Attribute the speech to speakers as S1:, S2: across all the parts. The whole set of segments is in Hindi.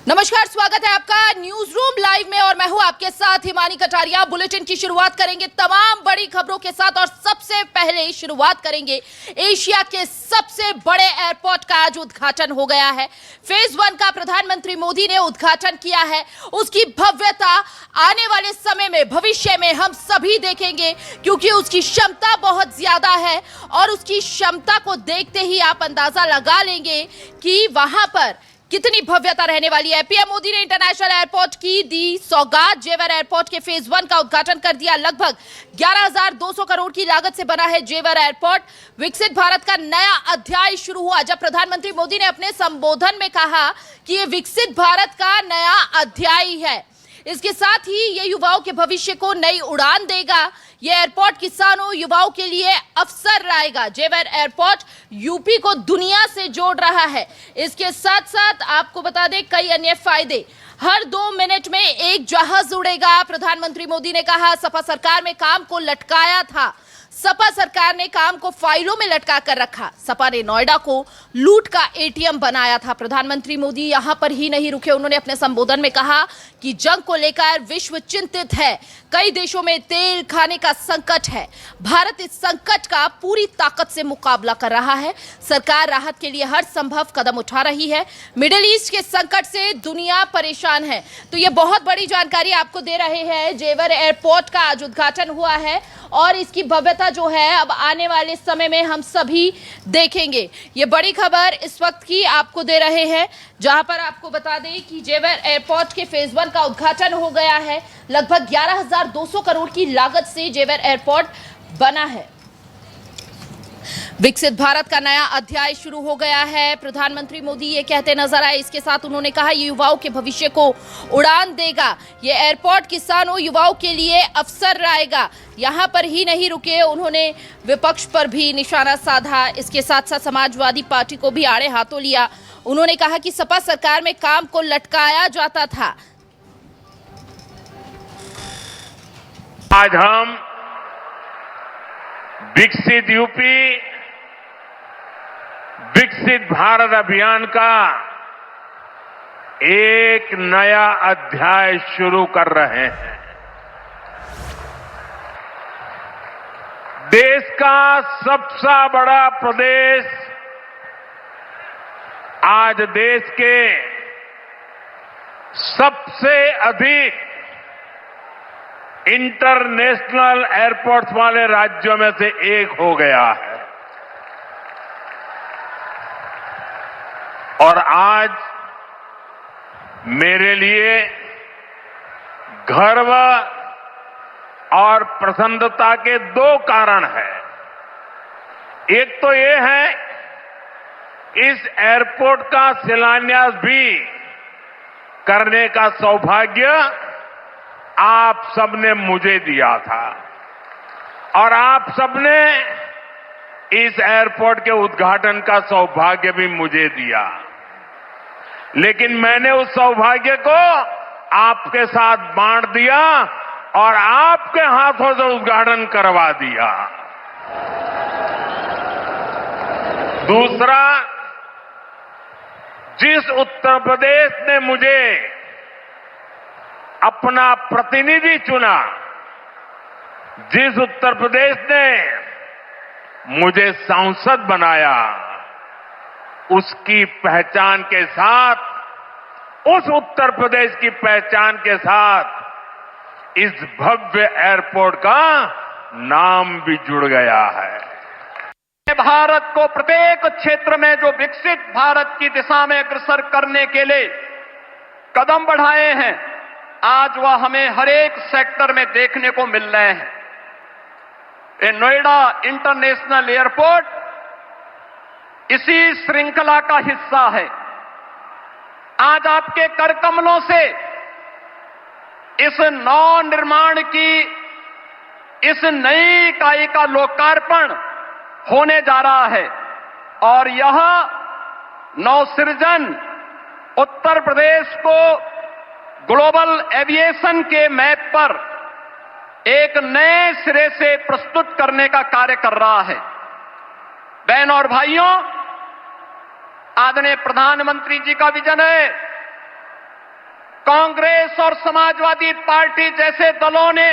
S1: नमस्कार, स्वागत है आपका न्यूज रूम लाइव में और मैं हूं आपके साथ हिमानी कटारिया। बुलेटिन की शुरुआत करेंगे तमाम बड़ी खबरों के साथ और सबसे पहले शुरुआत करेंगे एशिया के सबसे बड़े एयरपोर्ट का आज उद्घाटन हो गया है। फेज 1 का प्रधानमंत्री मोदी ने उद्घाटन किया है। उसकी भव्यता आने वाले समय में, भविष्य में हम सभी देखेंगे क्योंकि उसकी क्षमता बहुत ज्यादा है और उसकी क्षमता को देखते ही आप अंदाजा लगा लेंगे कि वहां पर कितनी भव्यता रहने वाली है। पीएम मोदी ने इंटरनेशनल एयरपोर्ट की दी सौगात। जेवर एयरपोर्ट के फेज 1 का उद्घाटन कर दिया। लगभग 11,200 करोड़ की लागत से बना है जेवर एयरपोर्ट। विकसित भारत का नया अध्याय शुरू हुआ जब प्रधानमंत्री मोदी ने अपने संबोधन में कहा कि यह विकसित भारत का नया अध्याय है। इसके साथ ही ये युवाओं के भविष्य को नई उड़ान देगा। ये एयरपोर्ट किसानों, युवाओं के लिए अवसर लाएगा। जेवर एयरपोर्ट यूपी को दुनिया से जोड़ रहा है। इसके साथ साथ आपको बता दें कई अन्य फायदे। हर 2 मिनट में एक जहाज उड़ेगा। प्रधानमंत्री मोदी ने कहा सपा सरकार में काम को लटकाया था। सपा सरकार ने काम को फाइलों में लटका कर रखा। सपा ने नोएडा को लूट का एटीएम बनाया था। प्रधानमंत्री मोदी यहां पर ही नहीं रुके। उन्होंने अपने संबोधन में कहा कि जंग को लेकर विश्व चिंतित है। कई देशों में तेल खाने का संकट है। भारत इस संकट का पूरी ताकत से मुकाबला कर रहा है। सरकार राहत के लिए हर संभव कदम उठा रही है। मिडिल ईस्ट के संकट से दुनिया परेशान है। तो ये बहुत बड़ी जानकारी आपको दे रहे हैं। जेवर एयरपोर्ट का आज उद्घाटन हुआ है और इसकी भव्यता जो है अब आने वाले समय में हम सभी देखेंगे। ये बड़ी खबर इस वक्त की आपको दे रहे हैं, जहां पर आपको बता दें कि जेवर एयरपोर्ट के फेज 1 का उद्घाटन हो गया है। लगभग 11,200 करोड़ की लागत से जेवर एयरपोर्ट बना है। विकसित भारत का नया अध्याय शुरू हो गया है। प्रधानमंत्री मोदी ये कहते नजर आए। इसके साथ उन्होंने कहा ये युवाओं के भविष्य को उड़ान देगा। ये एयरपोर्ट किसानों, युवाओं के लिए अवसर लाएगा। यहां पर ही नहीं रुके, उन्होंने विपक्ष पर भी निशाना साधा। इसके साथ साथ समाजवादी पार्टी को भी आड़े हाथों लिया। उन्होंने कहा कि सपा सरकार में काम को लटकाया जाता था।
S2: आज हम विकसित यूपी, विकसित भारत अभियान का एक नया अध्याय शुरू कर रहे हैं। देश का सबसे बड़ा प्रदेश आज देश के सबसे अधिक इंटरनेशनल एयरपोर्ट्स वाले राज्यों में से एक हो गया है। और आज मेरे लिए गर्व और प्रसन्नता के 2 कारण हैं। एक तो ये है इस एयरपोर्ट का शिलान्यास भी करने का सौभाग्य आप सबने मुझे दिया था और आप सबने इस एयरपोर्ट के उद्घाटन का सौभाग्य भी मुझे दिया। लेकिन मैंने उस सौभाग्य को आपके साथ बांट दिया और आपके हाथों से उद्घाटन करवा दिया। दूसरा, जिस उत्तर प्रदेश ने मुझे अपना प्रतिनिधि चुना, जिस उत्तर प्रदेश ने मुझे सांसद बनाया, उसकी पहचान के साथ, उस उत्तर प्रदेश की पहचान के साथ इस भव्य एयरपोर्ट का नाम भी जुड़ गया है।
S3: भारत को प्रत्येक क्षेत्र में जो विकसित भारत की दिशा में अग्रसर करने के लिए कदम बढ़ाए हैं, आज वह हमें हर एक सेक्टर में देखने को मिल रहे हैं। ये नोएडा इंटरनेशनल एयरपोर्ट इसी श्रृंखला का हिस्सा है। आज आपके कर कमलों से इस नव निर्माण की, इस नई इकाई का लोकार्पण होने जा रहा है और यह नवसृजन उत्तर प्रदेश को ग्लोबल एविएशन के मैप पर एक नए सिरे से प्रस्तुत करने का कार्य कर रहा है। बहन और भाइयों, आदरणीय प्रधानमंत्री जी का विजन है कांग्रेस और समाजवादी पार्टी जैसे दलों ने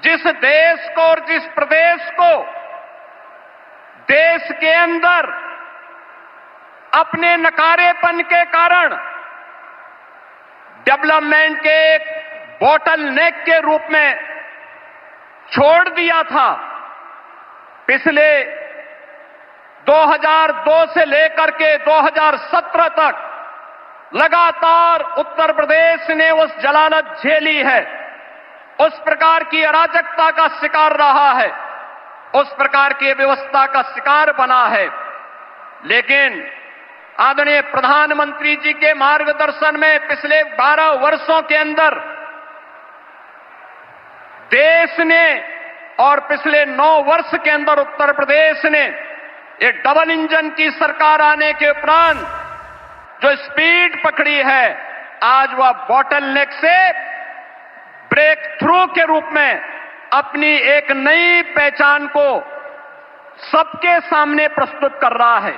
S3: जिस देश को और जिस प्रदेश को देश के अंदर अपने नकारेपन के कारण डेवलपमेंट के एक बॉटल नेक के रूप में छोड़ दिया था, पिछले 2002 से लेकर के 2017 तक लगातार उत्तर प्रदेश ने उस जलालत झेली है, उस प्रकार की अराजकता का शिकार रहा है, उस प्रकार की व्यवस्था का शिकार बना है। लेकिन आदरणीय प्रधानमंत्री जी के मार्गदर्शन में पिछले 12 वर्षों के अंदर देश ने और पिछले 9 वर्ष के अंदर उत्तर प्रदेश ने एक डबल इंजन की सरकार आने के उपरांत जो स्पीड पकड़ी है, आज वह बॉटलनेक से ब्रेक थ्रू के रूप में अपनी एक नई पहचान को सबके सामने प्रस्तुत कर रहा है।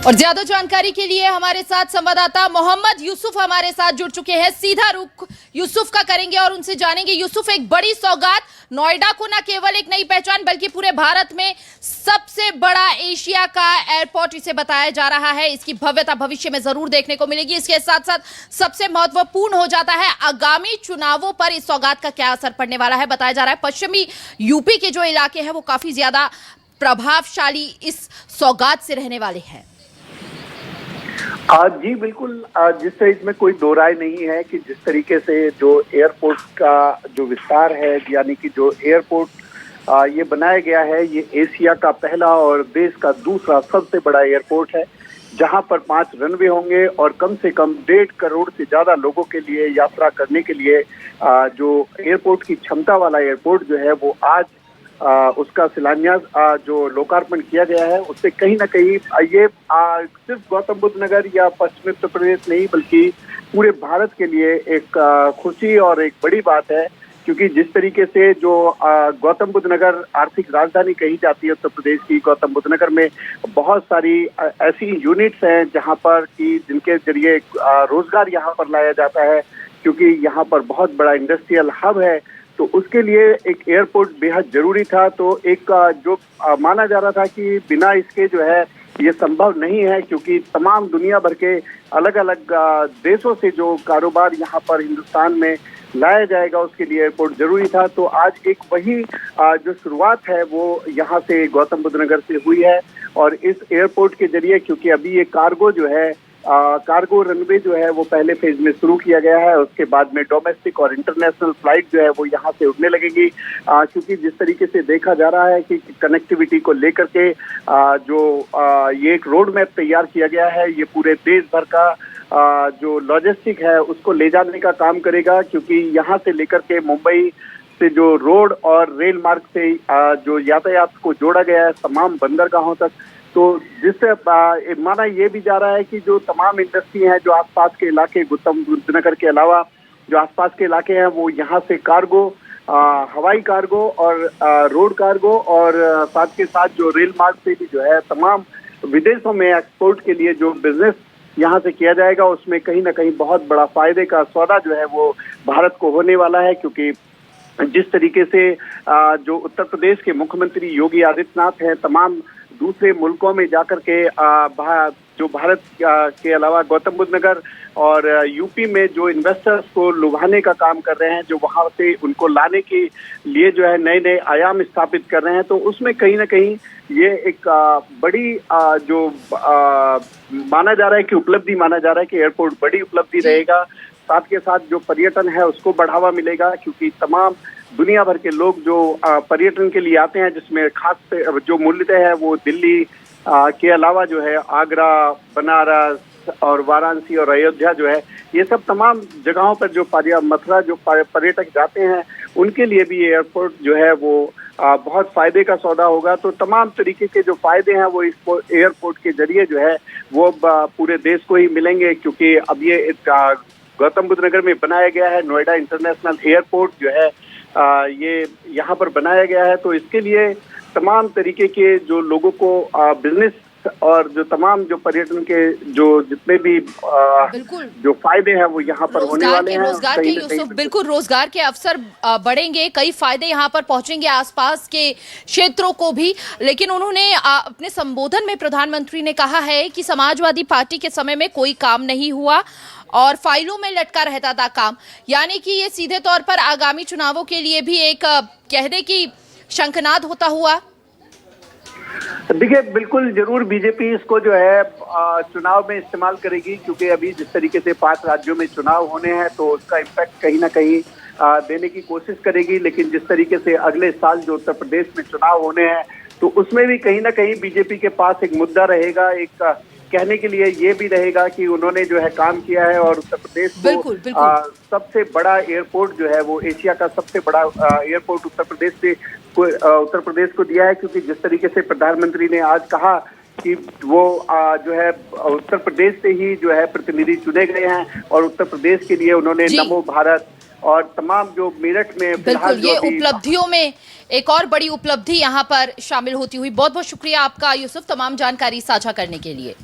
S1: और ज्यादा जानकारी के लिए हमारे साथ संवाददाता मोहम्मद यूसुफ हमारे साथ जुड़ चुके हैं। सीधा रुख यूसुफ का करेंगे और उनसे जानेंगे। यूसुफ, एक बड़ी सौगात, नोएडा को न केवल एक नई पहचान बल्कि पूरे भारत में सबसे बड़ा एशिया का एयरपोर्ट इसे बताया जा रहा है। इसकी भव्यता भविष्य में जरूर देखने को मिलेगी। इसके साथ साथ सबसे महत्वपूर्ण हो जाता है आगामी चुनावों पर इस सौगात का क्या असर पड़ने वाला है। बताया जा रहा है पश्चिमी यूपी के जो इलाके हैं वो काफी ज्यादा प्रभावशाली इस सौगात से रहने वाले हैं।
S4: जी बिल्कुल, जिससे इसमें कोई दो राय नहीं है कि जिस तरीके से जो एयरपोर्ट का जो विस्तार है, यानी कि जो एयरपोर्ट ये बनाया गया है, ये एशिया का पहला और देश का दूसरा सबसे बड़ा एयरपोर्ट है, जहां पर 5 रनवे होंगे और कम से कम 1.5 करोड़ से ज्यादा लोगों के लिए यात्रा करने के लिए जो एयरपोर्ट की क्षमता वाला एयरपोर्ट जो है वो आज उसका शिलान्यास जो लोकार्पण किया गया है, उससे कहीं ना कहीं ये सिर्फ गौतम बुद्ध नगर या पश्चिमी उत्तर प्रदेश नहीं बल्कि पूरे भारत के लिए एक खुशी और एक बड़ी बात है, क्योंकि जिस तरीके से जो गौतम बुद्ध नगर आर्थिक राजधानी कही जाती है उत्तर प्रदेश की, गौतम बुद्ध नगर में बहुत सारी ऐसी यूनिट्स हैं जहां पर कि जिनके जरिए रोजगार यहां पर लाया जाता है, क्योंकि यहाँ पर बहुत बड़ा इंडस्ट्रियल हब है, तो उसके लिए एक एयरपोर्ट बेहद जरूरी था। तो एक जो माना जा रहा था कि बिना इसके जो है ये संभव नहीं है, क्योंकि तमाम दुनिया भर के अलग अलग देशों से जो कारोबार यहाँ पर हिंदुस्तान में लाया जाएगा उसके लिए एयरपोर्ट जरूरी था। तो आज एक वही जो शुरुआत है वो यहाँ से गौतम बुद्ध नगर से हुई है, और इस एयरपोर्ट के जरिए, क्योंकि अभी ये कार्गो जो है कार्गो रनवे जो है वो पहले फेज में शुरू किया गया है, उसके बाद में डोमेस्टिक और इंटरनेशनल फ्लाइट जो है वो यहाँ से उड़ने लगेगी, क्योंकि जिस तरीके से देखा जा रहा है कि कनेक्टिविटी को लेकर के ये एक रोड मैप तैयार किया गया है, ये पूरे देश भर का जो लॉजिस्टिक है उसको ले जाने का काम करेगा, क्योंकि यहाँ से लेकर के मुंबई से जो रोड और रेल मार्ग से जो यातायात को जोड़ा गया है तमाम बंदरगाहों तक, तो जिससे माना ये भी जा रहा है कि जो तमाम इंडस्ट्री हैं जो आसपास के इलाके, गौतम बुद्ध नगर के अलावा जो आसपास के इलाके हैं, वो यहाँ से कार्गो, हवाई कार्गो और रोड कार्गो और साथ के साथ जो रेल मार्ग से भी जो है तमाम विदेशों में एक्सपोर्ट के लिए जो बिजनेस यहाँ से किया जाएगा, उसमें कहीं ना कहीं बहुत बड़ा फायदे का सौदा जो है वो भारत को होने वाला है। क्योंकि जिस तरीके से जो उत्तर प्रदेश के मुख्यमंत्री योगी आदित्यनाथ हैं, तमाम दूसरे मुल्कों में जाकर के जो भारत के अलावा गौतम बुद्ध नगर और यूपी में जो इन्वेस्टर्स को लुभाने का काम कर रहे हैं, जो वहां से उनको लाने के लिए जो है नए नए आयाम स्थापित कर रहे हैं, तो उसमें कहीं ना कहीं ये एक बड़ी जो माना जा रहा है कि उपलब्धि माना जा रहा है कि एयरपोर्ट बड़ी उपलब्धि रहेगा। साथ के साथ जो पर्यटन है उसको बढ़ावा मिलेगा, क्योंकि तमाम दुनिया भर के लोग जो पर्यटन के लिए आते हैं, जिसमें खास जो मूल्यतः है वो दिल्ली के अलावा जो है आगरा, बनारस और वाराणसी और अयोध्या जो है, ये सब तमाम जगहों पर जो मथुरा जो पर्यटक जाते हैं उनके लिए भी एयरपोर्ट जो है वो बहुत फायदे का सौदा होगा। तो तमाम तरीके के जो फायदे हैं वो इस एयरपोर्ट के जरिए जो है वो पूरे देश को ही मिलेंगे, क्योंकि अब ये गौतम बुद्ध नगर में बनाया गया है नोएडा इंटरनेशनल एयरपोर्ट जो है ये यहाँ पर बनाया गया है। तो इसके लिए तमाम तरीके के जो लोगों को बिजनेस और जो तमाम जो पर्यटन के जो जितने भी
S1: बिल्कुल
S4: जो फायदे हैं वो यहाँ पर होने वाले हैं।
S1: रोजगार के
S4: कहीं न कहीं
S1: यूसुफ, बिल्कुल रोजगार के अवसर बढ़ेंगे, कई फायदे यहाँ पर पहुंचेंगे आसपास के क्षेत्रों को भी। लेकिन उन्होंने अपने संबोधन में प्रधानमंत्री ने कहा है कि समाजवादी पार्टी के समय में कोई काम नहीं हुआ और फाइलों में लटका रहता था काम, यानी कि ये सीधे तौर पर आगामी चुनावों के लिए भी एक कह दे कि शंखनाद होता हुआ।
S4: देखिए, बिल्कुल जरूर बीजेपी इसको जो है चुनाव में इस्तेमाल करेगी, क्योंकि अभी जिस तरीके से 5 राज्यों में चुनाव होने हैं तो उसका इम्पैक्ट कहीं ना कहीं देने की कोशिश करेगी। लेकिन जिस तरीके से अगले साल जो उत्तर प्रदेश में चुनाव होने हैं तो उसमें भी कहीं ना कहीं बीजेपी के पास एक मुद्दा रहेगा, एक कहने के लिए ये भी रहेगा कि उन्होंने जो है काम किया है और उत्तर प्रदेश को सबसे बड़ा एयरपोर्ट जो है वो एशिया का सबसे बड़ा एयरपोर्ट उत्तर प्रदेश को दिया है। क्योंकि जिस तरीके से प्रधानमंत्री ने आज कहा कि वो जो है उत्तर प्रदेश से ही जो है प्रतिनिधि चुने गए हैं और उत्तर प्रदेश के लिए उन्होंने नमो भारत और तमाम जो मेरठ में
S1: बिल्कुल ये उपलब्धियों में एक और बड़ी उपलब्धि यहाँ पर शामिल होती हुई। बहुत बहुत शुक्रिया आपका यूसुफ, तमाम जानकारी साझा करने के लिए।